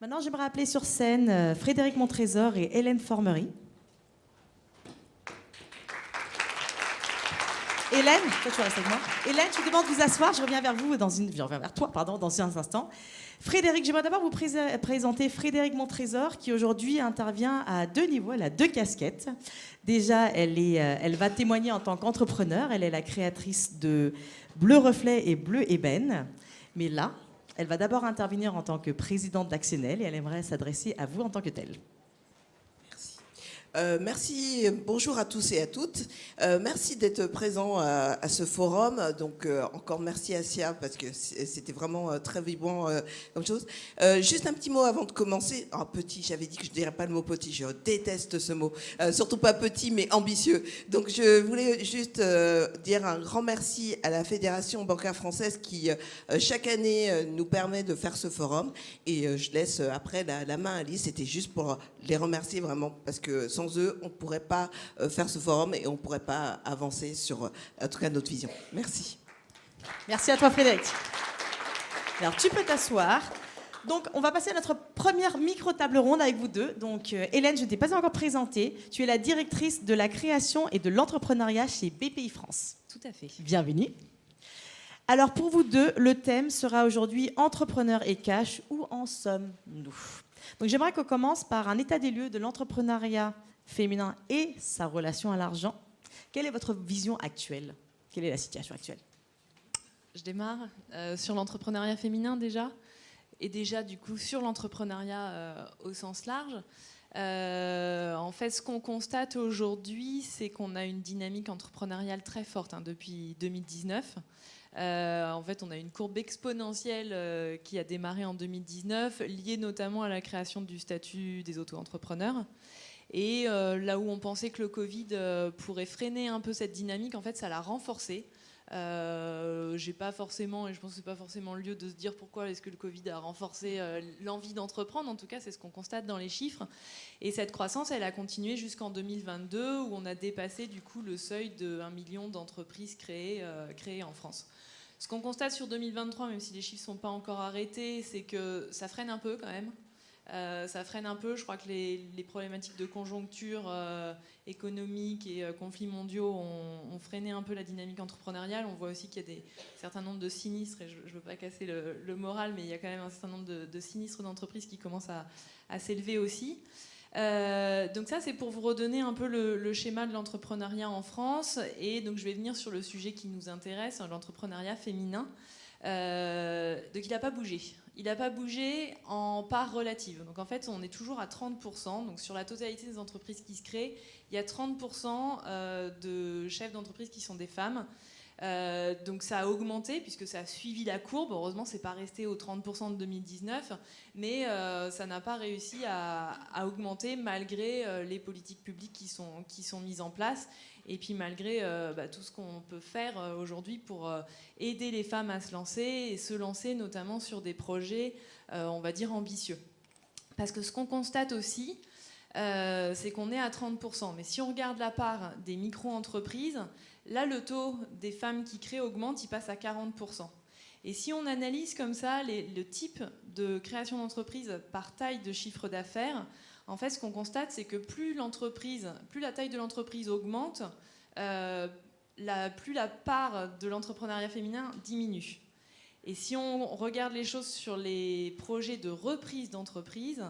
Maintenant, j'aimerais appeler sur scène Frédéric Montrésor et Hélène Formery. Hélène, toi tu restes avec moi. Hélène, je vous demande de vous asseoir. Je reviens vers vous je reviens vers toi, dans un instant. Frédéric, j'aimerais d'abord vous présenter Frédéric Montrésor, qui aujourd'hui intervient à deux niveaux. Elle a deux casquettes. Déjà, elle va témoigner en tant qu'entrepreneur. Elle est la créatrice de Bleu Reflet et Bleu Ébène. Mais là, elle va d'abord intervenir en tant que présidente d'Actionnel et elle aimerait s'adresser à vous en tant que telle. Merci, bonjour à tous et à toutes. Merci d'être présent à ce forum. Donc encore merci à Sia parce que c'était vraiment très vibrant comme chose. Juste un petit mot avant de commencer. Oh, petit, j'avais dit que je ne dirais pas le mot petit. Je déteste ce mot. Surtout pas petit, mais ambitieux. Donc je voulais juste dire un grand merci à la Fédération bancaire française qui chaque année nous permet de faire ce forum. Et je laisse après la main à Alice. C'était juste pour les remercier vraiment parce que sans eux, on ne pourrait pas faire ce forum et on ne pourrait pas avancer sur, en tout cas, notre vision. Merci. Merci à toi, Frédéric. Alors, tu peux t'asseoir. Donc, on va passer à notre première micro-table ronde avec vous deux. Donc, Hélène, je ne t'ai pas encore présentée. Tu es la directrice de la création et de l'entrepreneuriat chez BPI France. Tout à fait. Bienvenue. Alors, pour vous deux, le thème sera aujourd'hui entrepreneur et cash. Où en sommes-nous ? Donc, j'aimerais qu'on commence par un état des lieux de l'entrepreneuriat féminin et sa relation à l'argent. Quelle est votre vision actuelle ? Quelle est la situation actuelle ? Je démarre sur l'entrepreneuriat féminin déjà, et déjà du coup sur l'entrepreneuriat au sens large. En fait, ce qu'on constate aujourd'hui, c'est qu'on a une dynamique entrepreneuriale très forte depuis 2019. En fait, on a une courbe exponentielle qui a démarré en 2019, liée notamment à la création du statut des auto-entrepreneurs. Et là où on pensait que le Covid pourrait freiner un peu cette dynamique, en fait, ça l'a renforcée. J'ai pas forcément, et je pense que c'est pas forcément le lieu de se dire pourquoi est-ce que le Covid a renforcé l'envie d'entreprendre. En tout cas, c'est ce qu'on constate dans les chiffres. Et cette croissance, elle a continué jusqu'en 2022, où on a dépassé du coup le seuil de 1 million d'entreprises créées en France. Ce qu'on constate sur 2023, même si les chiffres sont pas encore arrêtés, c'est que ça freine un peu quand même. Ça freine un peu. Je crois que les problématiques de conjoncture économique et conflits mondiaux ont freiné un peu la dynamique entrepreneuriale. On voit aussi qu'il y a un certain nombre de sinistres, et je ne veux pas casser le moral, mais il y a quand même un certain nombre de sinistres d'entreprises qui commencent à s'élever aussi. Donc ça, c'est pour vous redonner un peu le schéma de l'entrepreneuriat en France. Et donc je vais venir sur le sujet qui nous intéresse, l'entrepreneuriat féminin. Donc il n'a pas bougé. Il n'a pas bougé en part relative. Donc en fait, on est toujours à 30%. Donc sur la totalité des entreprises qui se créent, il y a 30% de chefs d'entreprise qui sont des femmes. Donc ça a augmenté puisque ça a suivi la courbe. Heureusement, c'est pas resté aux 30% de 2019, mais ça n'a pas réussi à augmenter malgré les politiques publiques qui sont mises en place. Et puis malgré tout ce qu'on peut faire aujourd'hui pour aider les femmes à se lancer et se lancer notamment sur des projets, on va dire, ambitieux. Parce que ce qu'on constate aussi, c'est qu'on est à 30%. Mais si on regarde la part des micro-entreprises, là, le taux des femmes qui créent augmente, il passe à 40%. Et si on analyse comme ça le type de création d'entreprise par taille de chiffre d'affaires, en fait, ce qu'on constate, c'est que plus la taille de l'entreprise augmente, plus la part de l'entrepreneuriat féminin diminue. Et si on regarde les choses sur les projets de reprise d'entreprise,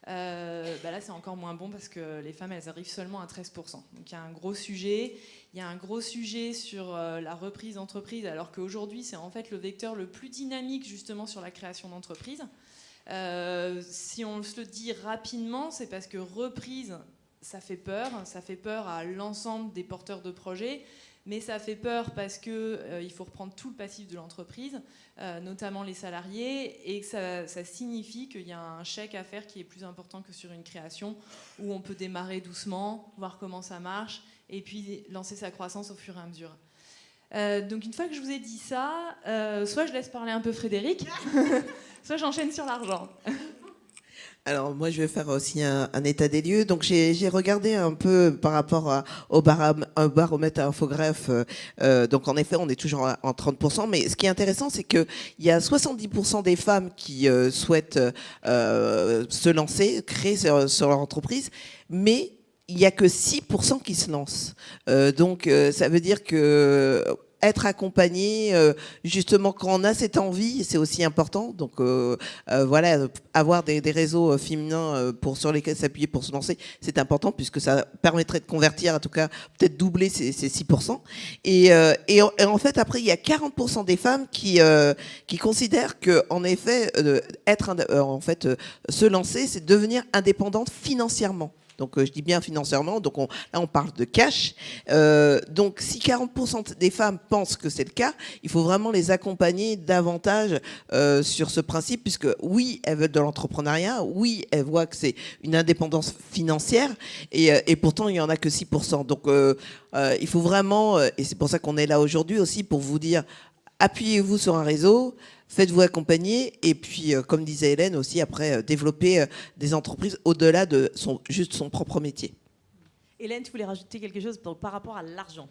là, c'est encore moins bon parce que les femmes, elles arrivent seulement à 13%. Donc il y a un gros sujet. Il y a un gros sujet sur la reprise d'entreprise, alors qu'aujourd'hui, c'est en fait le vecteur le plus dynamique justement sur la création d'entreprise. Si on se le dit rapidement, c'est parce que reprise, ça fait peur à l'ensemble des porteurs de projets, mais ça fait peur parce qu'il faut reprendre tout le passif de l'entreprise, notamment les salariés, et que ça signifie qu'il y a un chèque à faire qui est plus important que sur une création, où on peut démarrer doucement, voir comment ça marche, et puis lancer sa croissance au fur et à mesure. Donc une fois que je vous ai dit ça, soit je laisse parler un peu Frédéric, soit j'enchaîne sur l'argent. Alors moi je vais faire aussi un état des lieux. Donc j'ai regardé un peu par rapport au baromètre infogreffe. Donc en effet on est toujours en 30%. Mais ce qui est intéressant c'est qu'il y a 70% des femmes qui souhaitent se lancer, créer sur leur entreprise. Mais il n'y a que 6% qui se lancent. Donc ça veut dire que être accompagné, justement quand on a cette envie, c'est aussi important. Donc voilà, avoir des réseaux féminins sur lesquels s'appuyer pour se lancer, c'est important puisque ça permettrait de convertir, en tout cas peut-être doubler ces 6%. Et en fait, après, il y a 40% des femmes qui considèrent que, en effet, se lancer, c'est devenir indépendante financièrement. Donc je dis bien financièrement, donc là on parle de cash. Donc si 40% des femmes pensent que c'est le cas, il faut vraiment les accompagner davantage sur ce principe, puisque oui, elles veulent de l'entrepreneuriat, oui, elles voient que c'est une indépendance financière, et pourtant il n'y en a que 6%. Donc il faut vraiment, et c'est pour ça qu'on est là aujourd'hui aussi, pour vous dire, appuyez-vous sur un réseau, faites-vous accompagner et puis, comme disait Hélène aussi, après, développer des entreprises au-delà de juste son propre métier. Hélène, tu voulais rajouter quelque chose par rapport à l'argent?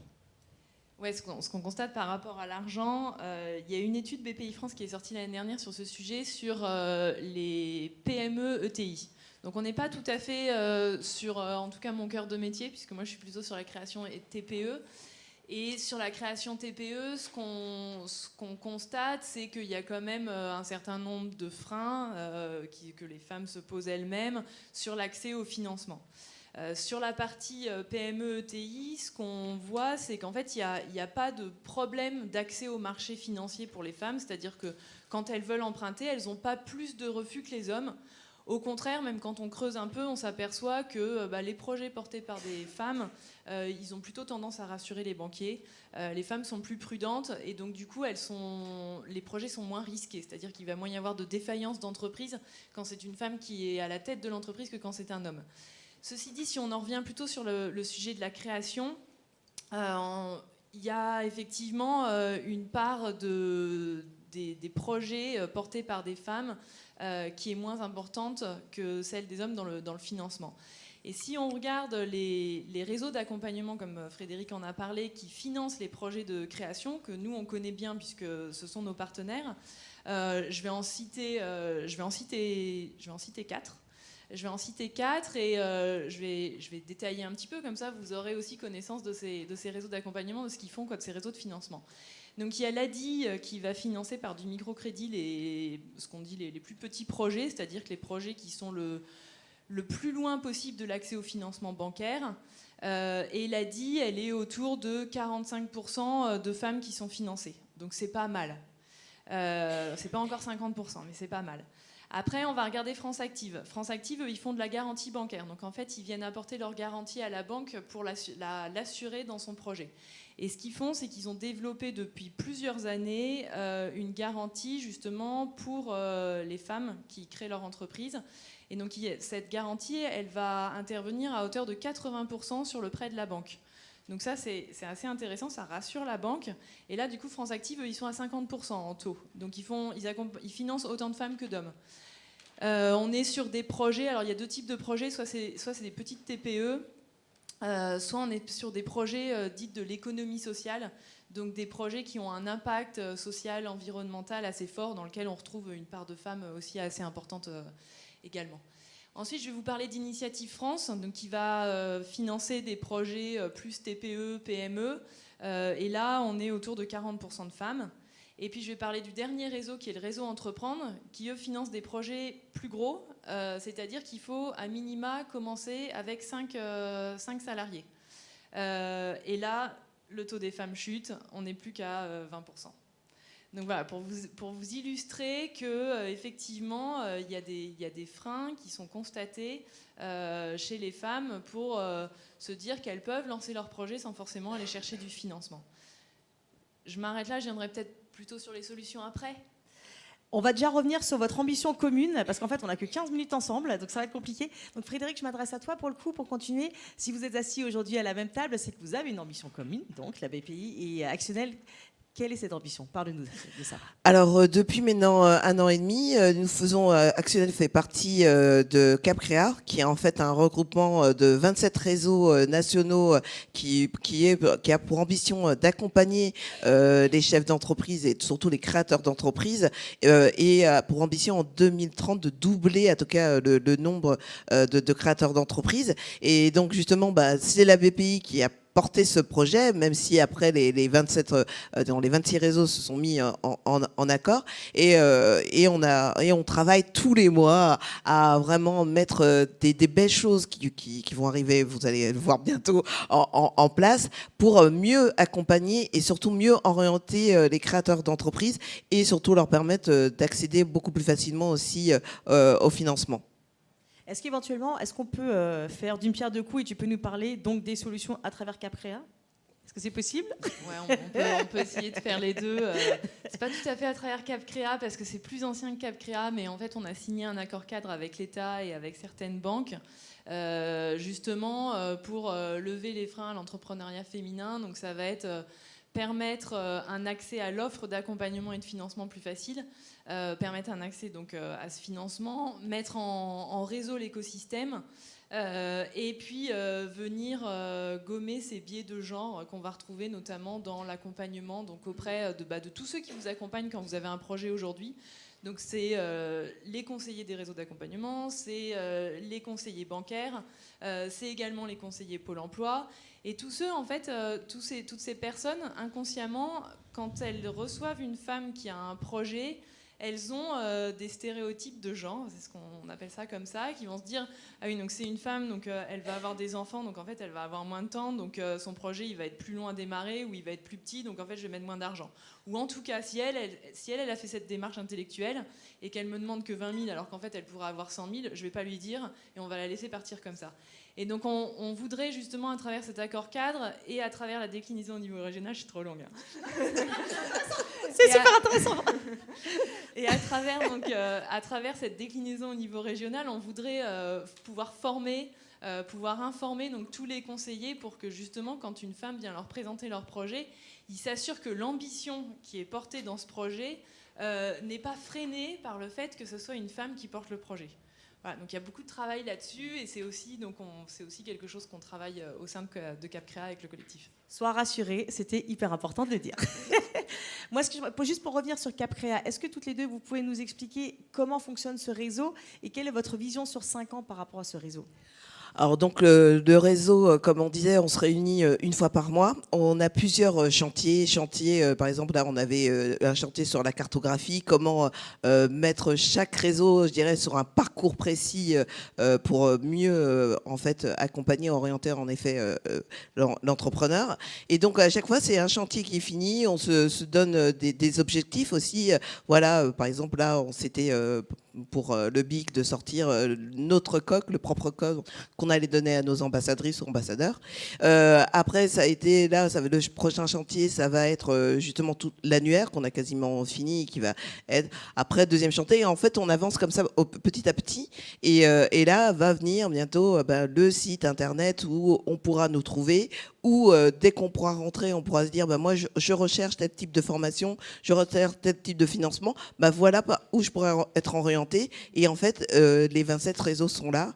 Ouais, ce qu'on constate par rapport à l'argent, il y a une étude BPI France qui est sortie l'année dernière sur ce sujet, sur les PME ETI. Donc on n'est pas tout à fait sur, en tout cas, mon cœur de métier, puisque moi je suis plutôt sur la création et TPE. Et sur la création TPE, ce qu'on constate, c'est qu'il y a quand même un certain nombre de freins que les femmes se posent elles-mêmes sur l'accès au financement. Sur la partie PME-ETI, ce qu'on voit, c'est qu'en fait, il n'y a pas de problème d'accès au marché financier pour les femmes, c'est-à-dire que quand elles veulent emprunter, elles n'ont pas plus de refus que les hommes. Au contraire, même quand on creuse un peu, on s'aperçoit que les projets portés par des femmes, ils ont plutôt tendance à rassurer les banquiers. Les femmes sont plus prudentes et donc du coup, les projets sont moins risqués. C'est-à-dire qu'il va moins y avoir de défaillance d'entreprise quand c'est une femme qui est à la tête de l'entreprise que quand c'est un homme. Ceci dit, si on en revient plutôt sur le sujet de la création, il y a effectivement une part des projets portés par des femmes qui est moins importante que celle des hommes dans le financement. Et si on regarde les réseaux d'accompagnement, comme Frédéric en a parlé, qui financent les projets de création, que nous on connaît bien puisque ce sont nos partenaires, je vais en citer 4. Je vais en citer 4 et je vais détailler un petit peu, comme ça vous aurez aussi connaissance de ces réseaux d'accompagnement, de ce qu'ils font, de ces réseaux de financement. Donc il y a l'ADI qui va financer par du microcrédit ce qu'on dit les plus petits projets, c'est-à-dire que les projets qui sont le plus loin possible de l'accès au financement bancaire. Et l'ADI, elle est autour de 45% de femmes qui sont financées. Donc c'est pas mal. C'est pas encore 50%, mais c'est pas mal. Après, on va regarder France Active. France Active, eux, ils font de la garantie bancaire. Donc, en fait, ils viennent apporter leur garantie à la banque pour l'assurer dans son projet. Et ce qu'ils font, c'est qu'ils ont développé depuis plusieurs années une garantie, justement, pour les femmes qui créent leur entreprise. Et donc, cette garantie, elle va intervenir à hauteur de 80% sur le prêt de la banque. Donc ça, c'est assez intéressant, ça rassure la banque. Et là, du coup, France Active, ils sont à 50% en taux. Donc ils financent autant de femmes que d'hommes. On est sur des projets, alors il y a deux types de projets, soit c'est des petites TPE, soit on est sur des projets dits de l'économie sociale, donc des projets qui ont un impact social, environnemental assez fort, dans lequel on retrouve une part de femmes aussi assez importante également. Ensuite, je vais vous parler d'Initiative France, donc qui va financer des projets plus TPE, PME. Et là, on est autour de 40% de femmes. Et puis, je vais parler du dernier réseau, qui est le réseau Entreprendre, qui, eux, finance des projets plus gros. C'est-à-dire qu'il faut, à minima, commencer avec 5 salariés. Et là, le taux des femmes chute. On n'est plus qu'à 20%. Donc voilà, pour vous illustrer que effectivement, il y a des freins qui sont constatés chez les femmes pour se dire qu'elles peuvent lancer leur projet sans forcément aller chercher du financement. Je m'arrête là, je viendrai peut-être plutôt sur les solutions après. On va déjà revenir sur votre ambition commune, parce qu'en fait, on n'a que 15 minutes ensemble, donc ça va être compliqué. Donc Frédéric, je m'adresse à toi pour le coup, pour continuer. Si vous êtes assis aujourd'hui à la même table, c'est que vous avez une ambition commune, donc la BPI et Actionnel. Quelle est cette ambition? Parle-nous de ça. Alors, depuis maintenant 1 an et demi, nous faisons, Actionnel fait partie de CapCréa, qui est en fait un regroupement de 27 réseaux nationaux qui a pour ambition d'accompagner les chefs d'entreprise et surtout les créateurs d'entreprises et a pour ambition en 2030 de doubler en tout cas le nombre de créateurs d'entreprises. Et donc justement, c'est la BPI qui a porter ce projet, même si après les 27, dans les 26 réseaux se sont mis en accord, et on travaille tous les mois à vraiment mettre des belles choses qui vont arriver, vous allez le voir bientôt, en place pour mieux accompagner et surtout mieux orienter les créateurs d'entreprises et surtout leur permettre d'accéder beaucoup plus facilement aussi au financement. Est-ce qu'éventuellement, est-ce qu'on peut faire d'une pierre deux coups et tu peux nous parler donc des solutions à travers CapCréa? Est-ce que c'est possible? Ouais, on peut essayer de faire les deux. C'est pas tout à fait à travers CapCréa parce que c'est plus ancien que CapCréa, mais en fait, on a signé un accord cadre avec l'État et avec certaines banques, justement pour lever les freins à l'entrepreneuriat féminin. Donc, ça va être permettre un accès à l'offre d'accompagnement et de financement plus facile, permettre un accès donc à ce financement, mettre en réseau l'écosystème. Et puis venir gommer ces biais de genre qu'on va retrouver notamment dans l'accompagnement, donc auprès de tous ceux qui vous accompagnent quand vous avez un projet aujourd'hui. Donc c'est les conseillers des réseaux d'accompagnement, c'est les conseillers bancaires, c'est également les conseillers Pôle emploi. Et tous ceux, en fait, toutes ces personnes, inconsciemment, quand elles reçoivent une femme qui a un projet, elles ont des stéréotypes de genre, c'est ce qu'on appelle ça comme ça, qui vont se dire « Ah oui, donc c'est une femme, donc elle va avoir des enfants, donc en fait elle va avoir moins de temps, donc son projet il va être plus long à démarrer, ou il va être plus petit, donc en fait je vais mettre moins d'argent. » Ou en tout cas, si elle a fait cette démarche intellectuelle et qu'elle me demande que 20 000 alors qu'en fait elle pourrait avoir 100 000, je ne vais pas lui dire et on va la laisser partir comme ça. Et donc on voudrait justement à travers cet accord cadre et à travers la déclinaison au niveau régional, je suis trop longue. C'est super intéressant. Et à travers cette déclinaison au niveau régional, on voudrait pouvoir former, pouvoir informer donc, tous les conseillers pour que justement, quand une femme vient leur présenter leur projet, ils s'assurent que l'ambition qui est portée dans ce projet n'est pas freinée par le fait que ce soit une femme qui porte le projet. Voilà, donc il y a beaucoup de travail là-dessus et c'est aussi quelque chose qu'on travaille au sein de CapCréa avec le collectif. Sois rassurée, c'était hyper important de le dire. Moi, juste pour revenir sur CapCréa, est-ce que toutes les deux, vous pouvez nous expliquer comment fonctionne ce réseau et quelle est votre vision sur 5 ans par rapport à ce réseau? Alors donc le réseau, comme on disait, on se réunit une fois par mois. On a plusieurs chantiers. Par exemple, là, on avait un chantier sur la cartographie, comment mettre chaque réseau, je dirais, sur un parcours précis pour mieux, en fait, accompagner, orienter, en effet, l'entrepreneur. Et donc, à chaque fois, c'est un chantier qui est fini. On se donne des objectifs aussi. Voilà, par exemple, là, on s'était... pour le BIC de sortir notre coq, le propre coq qu'on allait donner à nos ambassadrices ou ambassadeurs. Après, le prochain chantier, ça va être justement tout l'annuaire qu'on a quasiment fini, qui va être après deuxième chantier. Et en fait, on avance comme ça petit à petit. Et là, va venir bientôt le site internet où on pourra nous trouver, où dès qu'on pourra rentrer, on pourra se dire moi, je recherche tel type de formation, je recherche tel type de financement. Voilà où je pourrais être orienté. Et en fait, les 27 réseaux sont là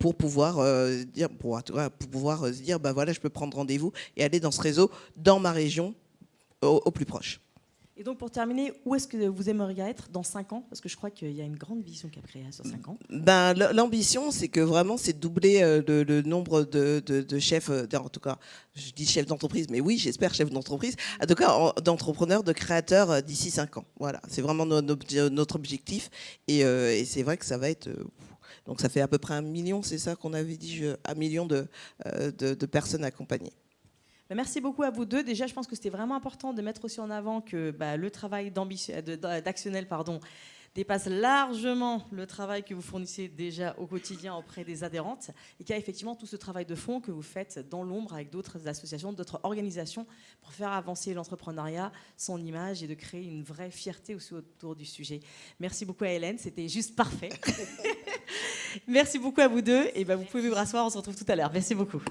pour pouvoir se dire, voilà, je peux prendre rendez-vous et aller dans ce réseau, dans ma région, au plus proche. Et donc, pour terminer, où est-ce que vous aimeriez être dans 5 ans? Parce que je crois qu'il y a une grande vision CapCréa sur 5 ans. L'ambition, c'est que vraiment, c'est de doubler le nombre de chefs, en tout cas, je dis chefs d'entreprise, mais oui, j'espère chefs d'entreprise, en tout cas, d'entrepreneurs, de créateurs d'ici 5 ans. Voilà, c'est vraiment notre objectif. Et c'est vrai que ça va être... donc, ça fait à peu près 1 million, c'est ça qu'on avait dit, 1 million de personnes accompagnées. Merci beaucoup à vous deux. Déjà, je pense que c'était vraiment important de mettre aussi en avant que le travail d'Actionnel dépasse largement le travail que vous fournissez déjà au quotidien auprès des adhérentes et qu'il y a effectivement tout ce travail de fond que vous faites dans l'ombre avec d'autres associations, d'autres organisations pour faire avancer l'entrepreneuriat, son image et de créer une vraie fierté aussi autour du sujet. Merci beaucoup à Hélène, c'était juste parfait. Merci beaucoup à vous deux et vous pouvez vous rasseoir, on se retrouve tout à l'heure. Merci beaucoup.